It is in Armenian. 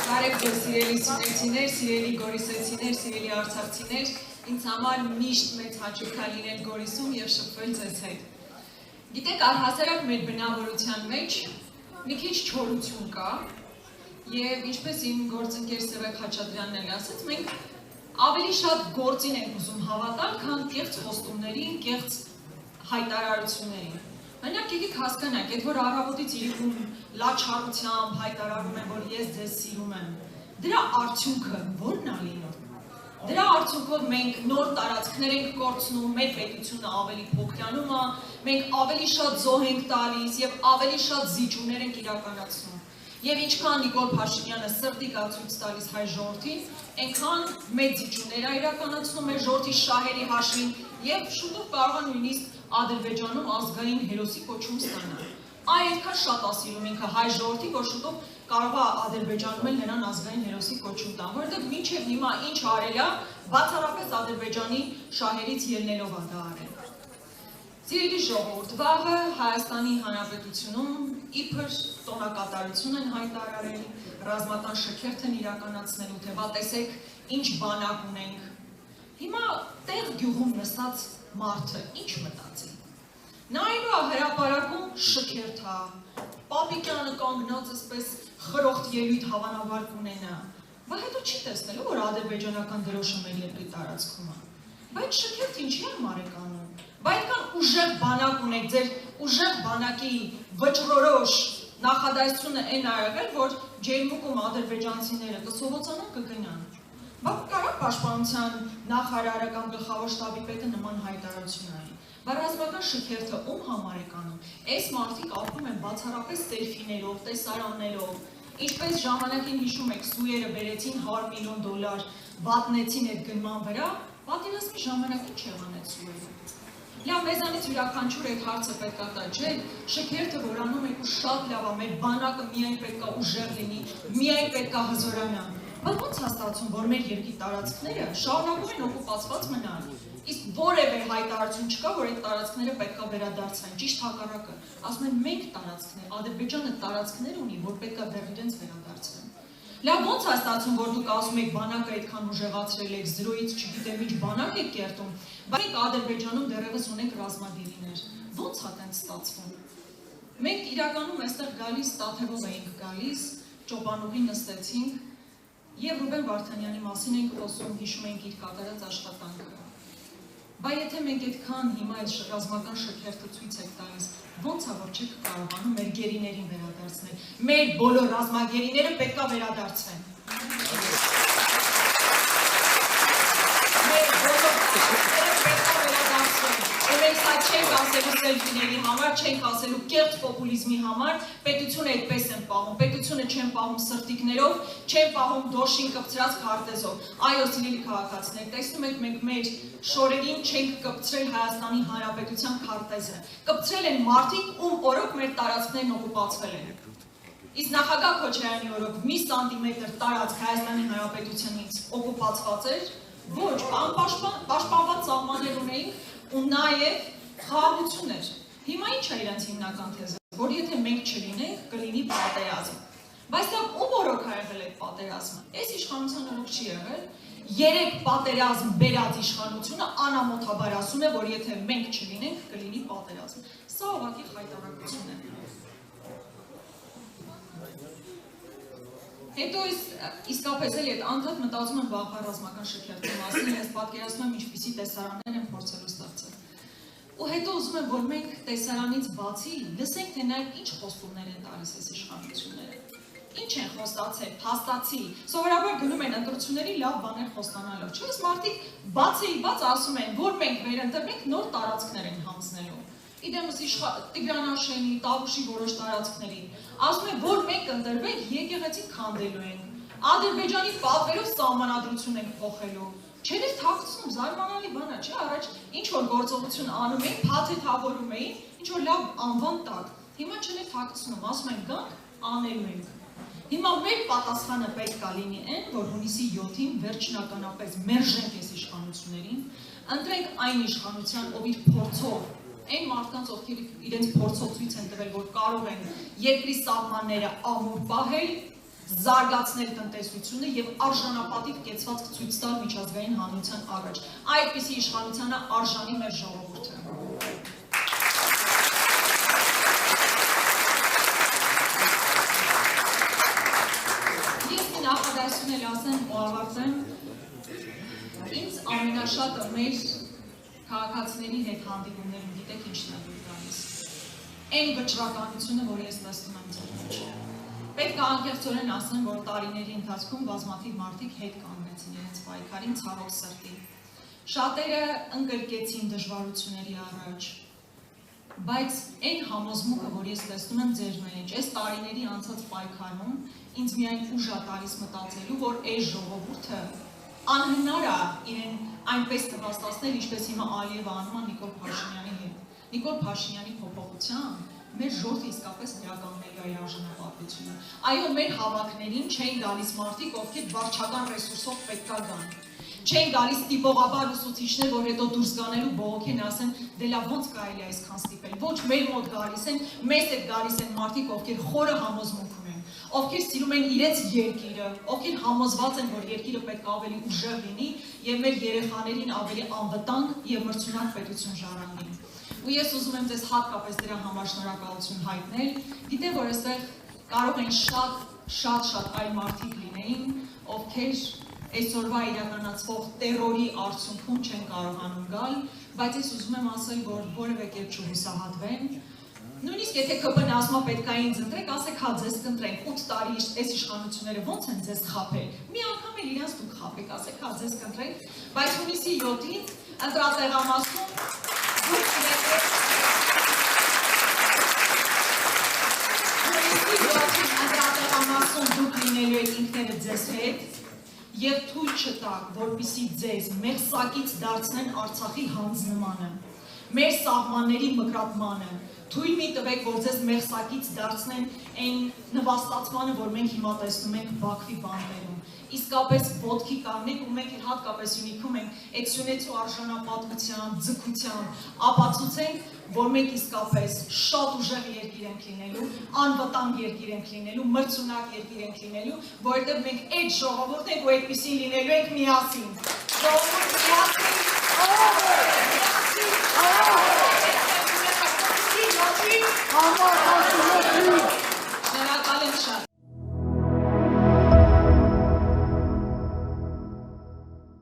Բարև ձեզ սիրելի սյունեցիներ, սիրելի գորիսեցիներ, սիրելի արցախցիներ, ինձ համար միշտ մեծ հաճույք է լինել Գորիսում և շփվել ձեզ հետ։ Գիտեք, առհասարակ մեր բնավորության մեջ մի քիչ չորություն կա և ինչպես իմ գործընկեր Սևակ Խաչատրյանն էլ ասաց, մենք ավելի շատ գործին ենք ուզում հավատալ, քան կեղծ խոստումներին, կեղծ հայտարարություններին։ Մենակ եկեք հասկանանք, այդ որ առավոտից իրիկում լաչարությամբ հայտարարում եմ, որ ես ձեզ սիրում եմ, դրա արդյունքը ո՞րն է լինում։ Դրա արդյունքով մենք նոր տարածքներ ենք կորցնում, մեր պետությունը ավելի փոքրանում է, մենք ավելի շատ զոհ ենք տալիս և ավելի շատ զիջումներ ենք իրականացնում։ Եվ ինչքան Նիկոլ Փաշինյանը սրտի ցույց տալիս հայ ժողովրդին, այնքան մեծ զիջումներ է իրականացնում մեր ժողովրդի շահերի հաշվին և շուտով կարող է նույնիսկ Ադրբեջանում ազգային հերոսի կոչում ստանալ։ Այ այդքան շատ է սիրում ինքը հայ ժողովրդի, որ շուտով կարող է Ադրբեջանում էլ նրան ազգային հերոսի կոչում տան, որովհետև մինչև հիմա ինչ արել է, բացառապես Ադրբեջանի շահերից ելնելով է դա արել։ Սիրելի ժողովուրդ, վաղը Հայաստանի Հանրապետությունում իբր տոնակատարություն են հայտարարել, ռազմական շքերթ են իրականացնելու, թե բա տեսեք ինչ բանակ ունենք։ Հիմա տեղ գյուղում նստած մարդը ինչ մտածի։ Նայելու է հրապարակում շքերթ է, Պապիկյանը կանգնած այսպես խրոխտ ելույթ հավանաբար կունենա, բայց հետո չի տեսնելու, որ ադրբեջանական դրոշը մեր երկրի տարածքում է։ Բայց շքերթ ինչի է մարեկանում։ Բայց այդքան ուժեղ բանակ ունեք, ձեր ուժեղ բանակի վճռորոշ նախադասությունը այն ա եղել, որ ջերմուկում ադրբեջանցիները կսողոցանան, կգնան։ Բայց կարա պաշտպանության նախարարը կամ գլխավոր շտաբի պետը նման հայտարարություն արի։ Բայց ռազմական շքերթը ում համար է կանում։ Այս մարդիկ ապրում են բացառապես սելֆիներով, տեսարաններով։ Ինչպես ժամանակին հիշում եք, սուերը բերեցին $100 միլիոն, վատնեցին այդ գնման վրա, պատերազմի ժամանակին չեղանեց սուերը։ Լավ, մեզանից յուրաքանչյուր այդ հարցը պետք է տա, չէ՞, շքերթը որ անում եք ու շատ լավ է, մեր բանակը միայն պետք է ուժեղ լինի, միայն պետք է հզորանա։ Բայց ո՞նց է ստացվում, որ մեր երկրի տարածքները շարունակում են օկուպացված մնալ։ Իսկ որևէ հայտարարություն չկա, որ այդ տարածքները պետք է վերադարձվեն, ճիշտ հակառակը։ Ասում են մենք տարածքներ, Ադրբեջանը տարածքներ ունի, որ պետք է դեռ իրենց վերադարձվեն։ Լավ, ո՞նց է ստացվում, որ դուք ասում եք բանակը այդքան ուժեղացրել եք, 0-ից չգիտեմ ինչ բանակ եք կերտում, բայց Ադրբեջանում դեռևս ունենք ռազմադիրիներ։ Ո՞նց է տենց ստացվում։ Մենք իրականում այստեղ գալիս Տաթևով էինք գալիս, ճոպանուղի նստեցինք և Ռուբեն Վարդանյանի մասին ենք խոսում, հիշում ենք իր կատարած աշխատանքը։ Բայց եթե մենք այդքան հիմա այդ ռազմական շքերթը ցույց եք տալիս, ո՞նց է որ չեք կարողանում մեր գերիներին վերադարձնել։ Մեր բոլոր ռազմագերիները պետք է վերադարձվեն։ Մեր բոլոր ռազմագերիները պետք է վերադարձվեն։ Մենք սա չենք ասելու սելֆիների համար, չենք ասելու կեղծ պոպուլիզմի համար, պետությունը այդպես են պահում, պետությունը չեն պահում սրտիկներով, չեն պահում դոշին կպցրած քարտեզով։ Այո, սիրելի քաղաքացիներ, տեսնում եք մենք մեր շորերին չենք կպցրել Հայաստանի Հանրապետության քարտեզը։ Կպցրել են մարդիկ, ում օրոք մեր տարածքներն օկուպացվել են։ Իսկ նախագահ Քոչարյանի օրոք մի սանտիմետր տարածք Հայաստանի Հանրապետությունից օկուպացված էր, ոչ, պաշտպանված սահմաններ ունեին ու նաև խաղաղություն էր։ Հիմա ինչ է իրենց հիմնական թեզը, որ եթե մենք չլինենք, կլինի պատերազմ։ Բայց դա ում օրոք է եղել այդ պատերազմը։ Այս իշխանության օրոք չի եղել։ 3 պատերազմ բերած իշխանությունը անամոթաբար ասում է, որ եթե մենք չլինենք, կլինի պատերազմ։ Սա ուղղակի խայտարակություն է։ Հետո իսկապես էլ այդ անդադ մտածում եմ վաղվա ռազմական շքերթի մասին, ես պատկերացնում եմ ինչպիսի տեսարաններ են փորձելու ստեղծել։ Ու հետո ուզում եմ, որ մենք տեսարանից բացի լսենք, թե նաև ինչ խոստումներ են տալիս այս իշխանությունները։ Ինչ են խոստացել, փաստացի։ Սովորաբար գնում են ընտրությունների լավ բաներ խոստանալով։ Չէ՞, մարդիկ բացի-բաց ասում են, որ մենք վերընտրվենք, նոր տարածքներ են հանձնելու։ Իդեմս Տիգրան-Աշենի, Տավուշի որոշ տարածքների, ասում են, որ մենք ընտրվենք, եկեղեցին քանդելու ենք, Ադրբեջանի պատվերով սահմանադրություն ենք փոխելու, չեն էլ թաքցնում, զարմանալի բան է, չէ՞, առաջ ինչ-որ գործողություն անում էին, փաթեթավորում էին, ինչ-որ լավ անվան տակ, հիմա չեն էլ թաքցնում, ասում են գանք, անելու ենք։ Հիմա մեր պատասխանը պետք է լինի այն, որ հունիսի 7-ին վերջնականապես մերժենք այս իշխանություններին, ընտրենք այն իշխանության, ով իր փորձով այն մարդկանց, ովքեր իրենց փորձով ցույց են տվել, որ կարող են երկրի սահմանները ամուր պահել, զարգացնել տնտեսությունը եւ արժանապատիվ կեցվածք ցույց տալ միջազգային հանրության առաջ։ Այդպիսի իշխանությանը արժանի մեր ժողովուրդը։ Նախադասություն էլ ասեմ ու ավարտեմ, ինձ ամենաշատը մեր քաղաքացիների հետ հանդիպումներում գիտեք ինչն է դուր գալիս։ Այն վճռականությունը, որ ես նստում եմ ձեր մեջ։ Պետք է անկեղծորեն ասեմ, որ տարիների ընթացքում բազմաթիվ մարդիկ հետ կանգնեցին իրենց պայքարին ցավոք սրտի։ Շատերը ընկրկեցին դժվարությունների առաջ, բայց այն համոզմունքը, որ ես տեսնում եմ ձեր մեջ, այս տարիների անցած պայքարում, ինձ միայն ուժ է տալիս մտածելու, որ այս ժողովուրդը անհնար է իրեն այնպես նպաստացնել, ինչպես հիմա Ալիևը անում է Նիկոլ Փաշինյանի հետ։ Նիկոլ Փաշինյանի փոփոխությամբ մեր ժողովուրդը իսկապես իրականելու է արժանապատվությունը։ Այո, մեր հավաքներին չէին գալիս մարդիկ, ովքեր վարչական ռեսուրսով պետք է գան։ Չեն գալիս տիպողաբար ուսուցիչներ, որ հետո դուրս գանելու բողոքեն ասեն, դե լավ ոնց կարելի է այսքան ստիպել։ Ոչ, մեր մոտ գալիս են, մեզ հետ գալիս են մարդիկ, ովքեր խորը համոզմունք ունեն, ովքեր սիրում են իրենց երկիրը, ովքեր համոզված են, որ երկիրը պետք է ավելի ուժեղ լինի եւ մեր երեխաներին ավելի անվտանգ եւ մրցունակ պետություն ժառանգի։ Ու ես ուզում եմ ձեզ հատկապես դրա համար շնորհակալություն հայտնել։ Գիտեմ, որ այստեղ կարող են շատ այլ մարդիկ լինեին, ովքեր այսօրվա իրականացվող տերորի արդյունքում չեն կարողանում գալ, բայց ես ուզում եմ ասել, որ որևէ կերպ չհուսահատվեն։ Նույնիսկ եթե ԿՊ-ն ասում է պետք է ինձ ընտրեք, ասեք հա ձեզ կընտրենք, 8 տարի այս իշխանությունները ոնց են ձեզ խաբել։ Մի անգամ էլ իրենց դուք խաբեք, ասեք հա ձեզ կընտրենք, բայց հունիսի 7-ին ընտրատեղամասում դուք լինելու եք ինքներդ ձեզ հետ եւ թույլ չտաք, որպեսզի ձեզ մեղսակից դարձնեն Արցախի հանձնմանը, մեր սահմանների մկրատմանը, թույլ մի տվեք, որ ձեզ մեղսակից դարձնեն այն նվաստացմանը, որ մենք հիմա տեսնում ենք Բաքվի բանտերում։ Իսկապես ոտքի կանգնեք ու մենք էլ հատկապես Սյունիքում ենք այդ Սյունեցու արժանապատվության, ձգության ապացուցենք, որ մենք իսկապես շատ ուժեղ երկիր ենք լինելու, անվտանգ երկիր ենք լինելու, մրցունակ երկիր ենք լինելու, որովհետև մենք այդ ժողովուրդն ենք ու այդպեսին լինելու ենք միասին։ Ժողովուրդ միասին